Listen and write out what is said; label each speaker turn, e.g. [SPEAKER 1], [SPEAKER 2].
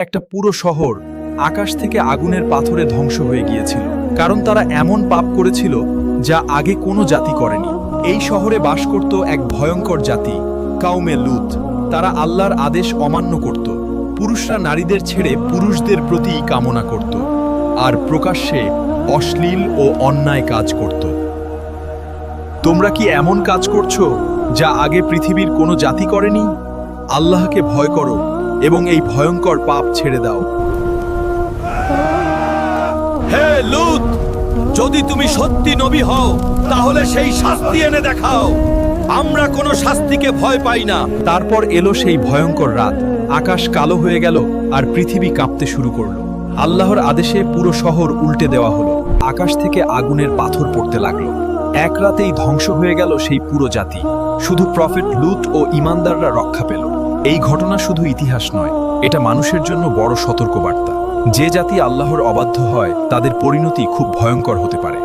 [SPEAKER 1] একটা পুরো শহর আকাশ থেকে আগুনের পাথরে ধ্বংস হয়ে গিয়েছিল, কারণ তারা এমন পাপ করেছিল যা আগে কোনো জাতি করেনি। এই শহরে বাস করত এক ভয়ঙ্কর জাতি, কাউমে লুত। তারা আল্লাহর আদেশ অমান্য করত, পুরুষরা নারীদের ছেড়ে পুরুষদের প্রতি কামনা করত, আর প্রকাশ্যে অশ্লীল ও অন্যায় কাজ করত। তোমরা কি এমন কাজ করছো যা আগে পৃথিবীর কোনো জাতি করেনি? আল্লাহকে ভয় করো এবং এই ভয়ঙ্কর পাপ ছেড়ে দাও।
[SPEAKER 2] হে লূত, যদি তুমি সত্যি নবী হও তাহলে সেই শাস্তি এনে দেখাও। আমরা কোনো শাস্তিকে ভয় পাই না।
[SPEAKER 1] তারপর এলো সেই ভয়ঙ্কর রাত, আকাশ কালো হয়ে গেল আর পৃথিবী কাঁপতে শুরু করলো। আল্লাহর আদেশে পুরো শহর উল্টে দেওয়া হলো, আকাশ থেকে আগুনের পাথর পড়তে লাগলো। এক রাতেই ধ্বংস হয়ে গেল সেই পুরো জাতি। শুধু প্রফেট লূত ও ঈমানদাররা রক্ষা পেল। এই ঘটনা শুধু ইতিহাস নয়, এটা মানুষের জন্য বড় সতর্কবার্তা। যে জাতি আল্লাহর অবাধ্য হয় তাদের পরিণতি খুব ভয়ঙ্কর হতে পারে।